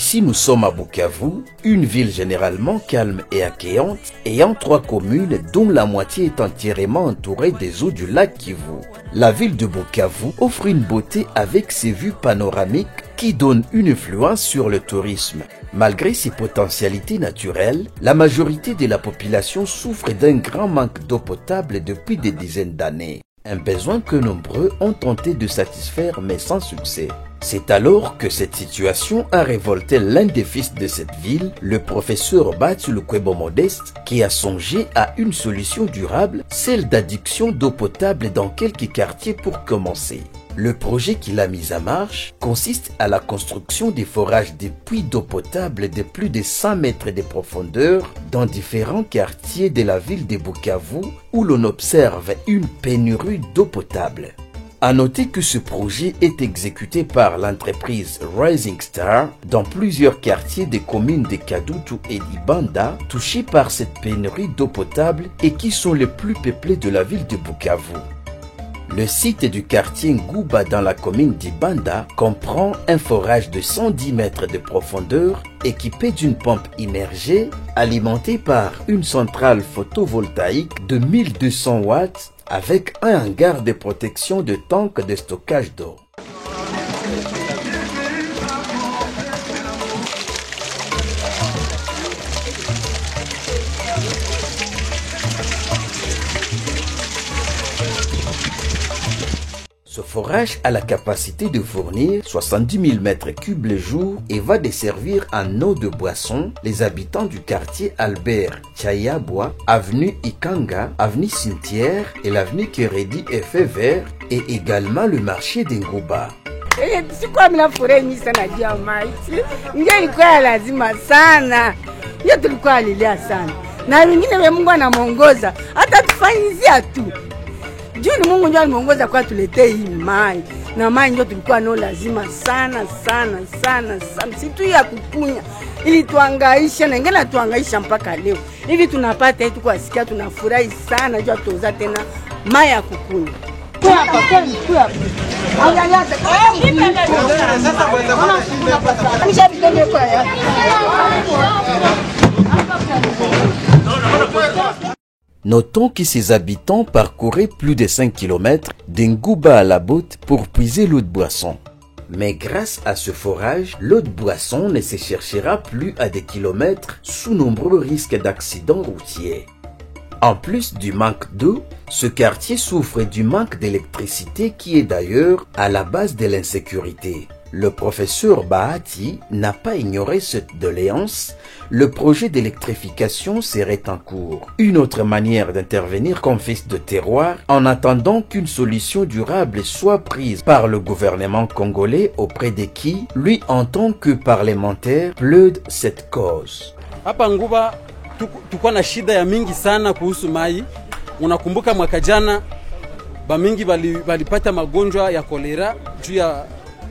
Ici, nous sommes à Bukavu, une ville généralement calme et accueillante, ayant 3 communes dont la moitié est entièrement entourée des eaux du lac Kivu. La ville de Bukavu offre une beauté avec ses vues panoramiques qui donnent une influence sur le tourisme. Malgré ses potentialités naturelles, la majorité de la population souffre d'un grand manque d'eau potable depuis des dizaines d'années. Un besoin que nombreux ont tenté de satisfaire mais sans succès. C'est alors que cette situation a révolté l'un des fils de cette ville, le professeur Batu Lukwebo Modeste, qui a songé à une solution durable, celle d'adduction d'eau potable dans quelques quartiers pour commencer. Le projet qu'il a mis en marche consiste à la construction des forages de puits d'eau potable de plus de 100 mètres de profondeur dans différents quartiers de la ville de Bukavu où l'on observe une pénurie d'eau potable. À noter que ce projet est exécuté par l'entreprise Rising Star dans plusieurs quartiers des communes de Kadutu et d'Ibanda touchés par cette pénurie d'eau potable et qui sont les plus peuplés de la ville de Bukavu. Le site du quartier Ngouba dans la commune d'Ibanda comprend un forage de 110 mètres de profondeur équipé d'une pompe immergée alimentée par une centrale photovoltaïque de 1200 watts avec un hangar de protection de tanks de stockage d'eau. Ce forage a la capacité de fournir 70 000 m3 le jour et va desservir en eau de boisson les habitants du quartier Albert Chayabwa, avenue Ikanga, avenue Cimetière et l'avenue Keredi Effet Vert et également le marché d'Ngouba. Sikuwa mnafurahi sana jamaa. Ndio ilikuwa lazima sana. Ndio tulikuwa alilia sana. Na wengine wa Mungu anamuongoza hata tufanyizia tu. Juu Mungu ndio alimuongoza kwa tuletee hii mai. Na mai ndio tulikuwa nao lazima sana. Si tu ya kukunya ili tuangaisha na ngena tuangaisha mpaka leo. Hivi tunapata hitu kwa sikia tunafurahi sana juu tuuza tena mai ya kukunya. Notons que ses habitants parcouraient plus de 5 km d'Ngouba à la Botte pour puiser l'eau de boisson. Mais grâce à ce forage, l'eau de boisson ne se cherchera plus à des kilomètres sous nombreux risques d'accidents routiers. En plus du manque d'eau, ce quartier souffre du manque d'électricité qui est d'ailleurs à la base de l'insécurité. Le professeur Bahati n'a pas ignoré cette doléance. Le projet d'électrification serait en cours. Une autre manière d'intervenir comme fils de terroir en attendant qu'une solution durable soit prise par le gouvernement congolais auprès de qui, lui en tant que parlementaire, plaide cette cause. Hapa Ngouba tuko na shida ya mingi sana kuhusu mai. Unakumbuka mwaka jana bamingi balipata magonjwa ya kolera juu ya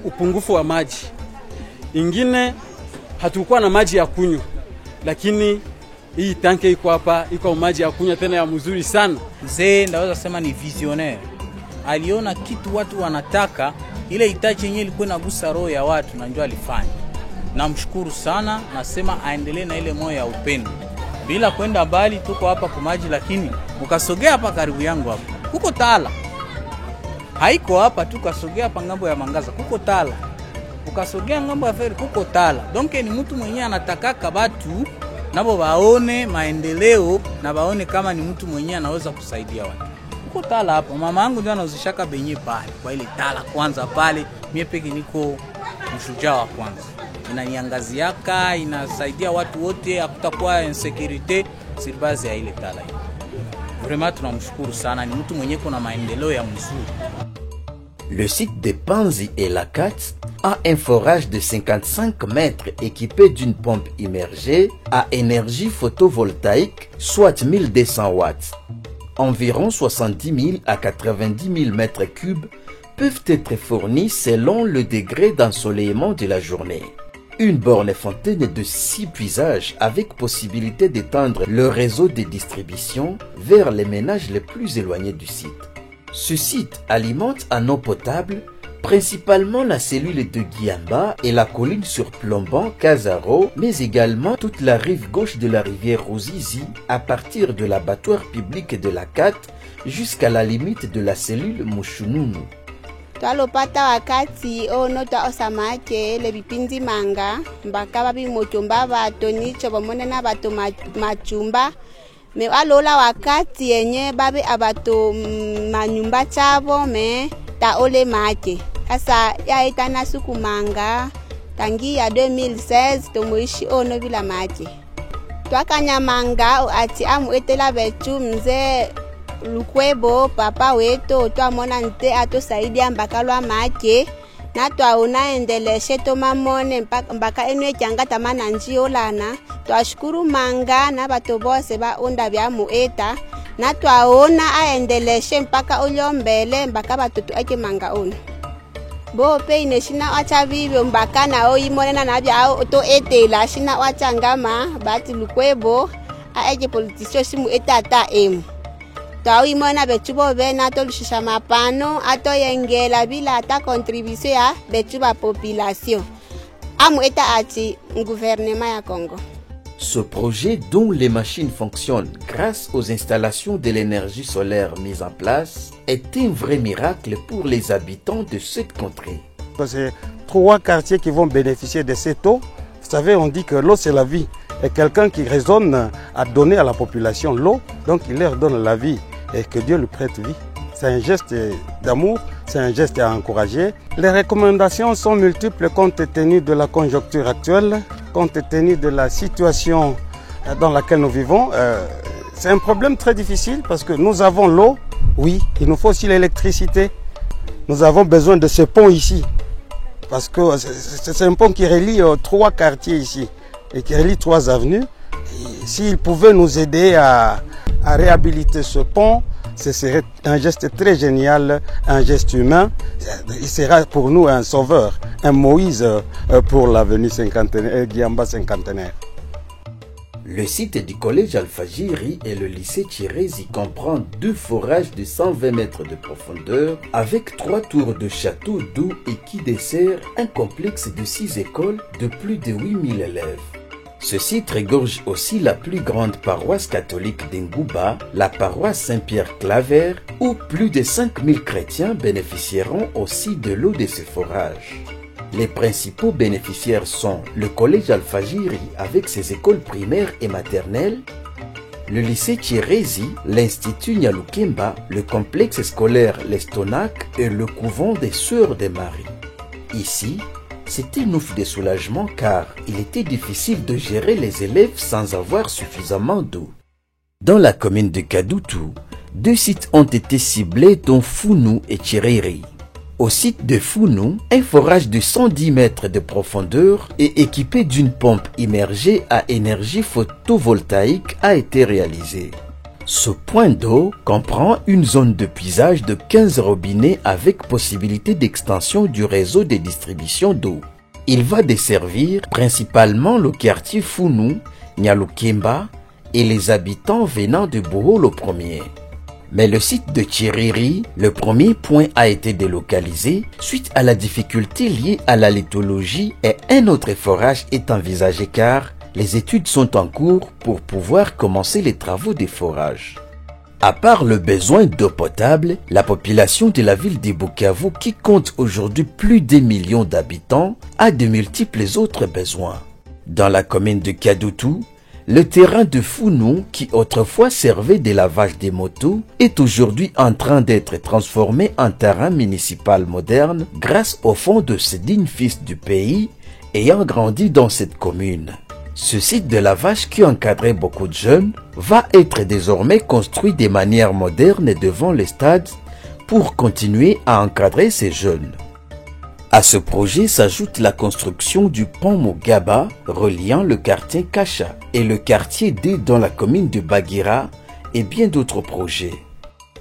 upungufu wa maji. Ingine hatukuwa na maji ya kunywa. Lakini hii tanke iko hapa, iko maji ya kunywa tena ya mzuri sana. Mzee ndaweza sema ni visionaire. Aliona kitu watu wanataka, ile hitaji yenyewe ilikuwa inagusa roho ya watu na ndio alifanya. Namshukuru sana, nasema aendelee na ile moyo ya upendo. Bila kwenda mbali tuko hapa kwa maji lakini ukasogea hapa karibu yangu hapa. Kuko tala. Haiko hapa tukasogea hapa ngambo ya Mangaza. Kuko tala. Ukasogea ngambo ya Feri kuko tala. Donc ni mtu mwenyewe anatakaka watu nabo waone maendeleo na waone kama ni mtu mwenyewe anaweza kusaidia watu. Kuko tala hapa. Mama yangu ndio anauzishaka benye pale. Kwa ile tala kwanza pale, mimi peke niko mshujaa wa kwanza. Inaniangaziaka, inasaidia watu wote, hakutakuwa insecurity sur base ya ile tala hiyo. Vraiment tunamshukuru sana, ni mtu mwenyewe kuna maendeleo ya mzuri. Le site de Panzi et Lakat a un forage de 55 mètres équipé d'une pompe immergée à énergie photovoltaïque, soit 1200 watts. Environ 70 000 à 90 000 mètres cubes peuvent être fournis selon le degré d'ensoleillement de la journée. Une borne fontaine de 6 puisages avec possibilité d'étendre le réseau de distribution vers les ménages les plus éloignés du site. Ce site alimente en eau potable principalement la cellule de Giamba et la colline surplombant Kazaro, mais également toute la rive gauche de la rivière Ruzizi, à partir de l'abattoir public de la Kat jusqu'à la limite de la cellule Mushununu. Twalopata wakati ono twaosamake le bipindi manga mbaka babi motomba bato nicho bamonena bato machumba me alola wakati yenye babi abato manyumba chabo me taole make asa yaitana suku manga tangi ya 2016 tomoishi ono bila make twakanya manga ati amu etela betu mze lukwebo papa wetu twamona nte atosaidia mbaka lwa make na twaona endeleshe tomamone mbaka enu ekyanga tamana njiolana twashukuru manga na bato bose baunda bya mueta na twaona aendeleshe mpaka ulyombele mbaka batoto ake manga ono bo pe ineshina wacha bibyo mbaka na oyimonena na bya to etela shina wacha ngama bati lukwebo aje politisyo simu etata emu twaimona betubo bena tolushisha mapano atoyengela bila ata contribution ya betuba population amu eta ati gouvernement ya Congo. Ce projet dont les machines fonctionnent grâce aux installations de l'énergie solaire mises en place est un vrai miracle pour les habitants de cette contrée. C'est 3 quartiers qui vont bénéficier de cette eau. Vous savez, on dit que l'eau c'est la vie. Et quelqu'un qui raisonne à donner à la population l'eau, donc il leur donne la vie et que Dieu lui prête vie. C'est un geste d'amour, c'est un geste à encourager. Les recommandations sont multiples compte tenu de la conjoncture actuelle, compte tenu de la situation dans laquelle nous vivons. C'est un problème très difficile parce que nous avons l'eau, oui, il nous faut aussi l'électricité. Nous avons besoin de ce pont ici, parce que c'est un pont qui relie 3 quartiers ici et qui relie 3 avenues. S'il pouvait nous aider à réhabiliter ce pont, ce serait un geste très génial, un geste humain. Il sera pour nous un sauveur, un Moïse pour l'avenue Giamba cinquantenaire. Le site du collège Al-Fajiri et le lycée Thierezi comprend 2 forages de 120 mètres de profondeur avec 3 tours de château d'eau et qui dessert un complexe de 6 écoles de plus de 8000 élèves. Ce site regorge aussi la plus grande paroisse catholique d'Ngouba, la paroisse Saint-Pierre-Claver, où plus de 5000 chrétiens bénéficieront aussi de l'eau de ce forage. Les principaux bénéficiaires sont le collège Al-Fajiri avec ses écoles primaires et maternelles, le lycée Thierezi, l'institut Nyalukemba, le complexe scolaire L'Estonac et le couvent des Sœurs de Marie. Ici, c'était un ouf de soulagement car il était difficile de gérer les élèves sans avoir suffisamment d'eau. Dans la commune de Kadoutou, 2 sites ont été ciblés dont Founou et Thiereri. Au site de Founou, un forage de 110 mètres de profondeur et équipé d'une pompe immergée à énergie photovoltaïque a été réalisé. Ce point d'eau comprend une zone de puisage de 15 robinets avec possibilité d'extension du réseau de distribution d'eau. Il va desservir principalement le quartier Founou, Nyalukemba et les habitants venant de Boholo 1er. Mais le site de Thiereri, le premier point a été délocalisé suite à la difficulté liée à la lithologie et un autre forage est envisagé car les études sont en cours pour pouvoir commencer les travaux de forage. À part le besoin d'eau potable, la population de la ville de Bukavu, qui compte aujourd'hui plus d'1 million d'habitants, a de multiples autres besoins. Dans la commune de Kadoutou, le terrain de Founou, qui autrefois servait de lavage des motos, est aujourd'hui en train d'être transformé en terrain municipal moderne grâce au fonds de ces dignes fils du pays ayant grandi dans cette commune. Ce site de lavage qui encadrait beaucoup de jeunes va être désormais construit de manière moderne devant le stade pour continuer à encadrer ces jeunes. À ce projet s'ajoute la construction du pont Mugaba reliant le quartier Kacha et le quartier D dans la commune de Bagira et bien d'autres projets.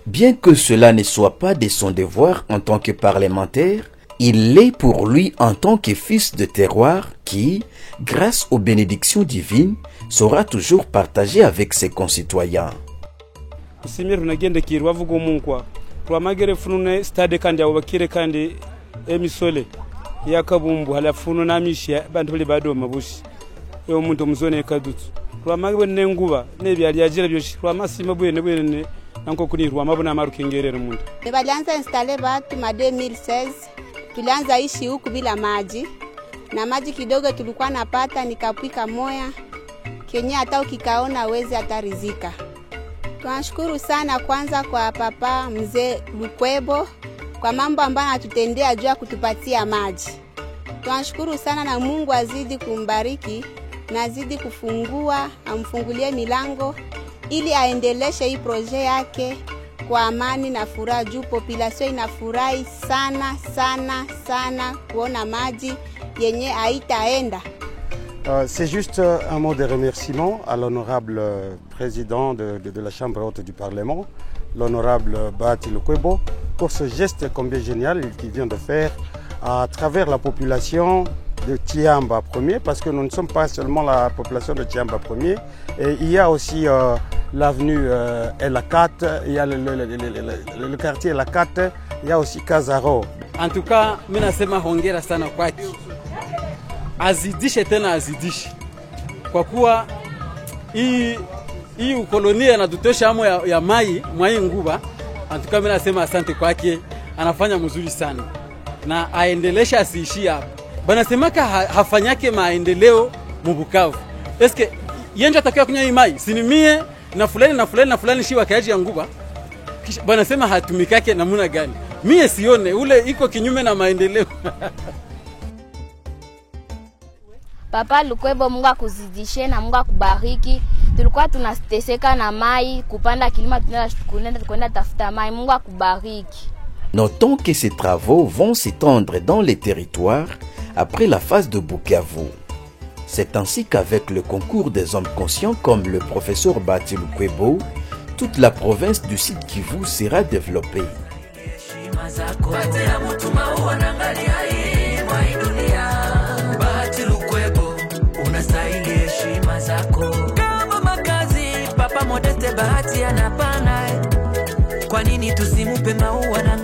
Bien que cela ne soit pas de son devoir en tant que parlementaire, il l'est pour lui en tant que fils de terroir qui, grâce aux bénédictions divines, sera toujours partagé avec ses concitoyens. emisole yakabumbu halafuno namisha bantu bali bado mabushi yo muntu muzone kadutu rwamagwe nenguba nebyali yagira byoshi rwamasima bwene bwene nanko kuni rwamabona marukengerera muntu. Balianza installer watu ma 2016 tulianza ishi huku bila maji na maji kidogo tulikuwa napata nikapika moya Kenya hata ukikaona wezi atarizika. Tunashukuru sana kwanza kwa papa mzee Lukwebo kwa mambo ambayo anatutendea juu ya kutupatia maji. Tunashukuru sana na Mungu azidi kumbariki na azidi kufungua, amfungulie milango ili aendeleshe hii proje yake kwa amani na furaha juu population inafurahi sana sana sana kuona maji yenye haitaenda. C'est juste un mot de remerciement à l'honorable président de la Chambre haute du Parlement, l'honorable Bahati Lukwebo, pour ce geste combien génial qu'il vient de faire à travers la population de Tiamba 1er, parce que nous ne sommes pas seulement la population de Tiamba 1er, et il y a aussi l'avenue Elakat, il y a le quartier Elakat, il y a aussi Kazaro. En tout cas, mimi nasema hongera sana kwake. Azidishe tena azidishe. Kwa kuwa hii ukolonia inatutosha amo ya mai nguba. En tout cas, mimi nasema asante kwake, anafanya mzuri sana. Na aendelesha asiishi hapa. Banasemaka hafanyake maendeleo mu Bukavu. Eske yenje atakiwa kunywa mai? Sinimie na fulani na fulani na fulani shi wakaji ya nguba. Banasema hatumikake namuna gani? Mie sione ule iko kinyume na maendeleo. Papa Lukwebo, Mungu akuzidishe na Mungu akubariki. Tulikuwa tunateseka na mai, kupanda kilima tunaenda tafuta mai. Mungu akubariki. Notons que ces travaux vont s'étendre dans les territoires après la phase de Bukavu. C'est ainsi qu'avec le concours des hommes conscients comme le professeur Bahati Lukwebo, toute la province du Sud Kivu sera développée. Modeste Bahati anapana, kwa nini tusimupe maua na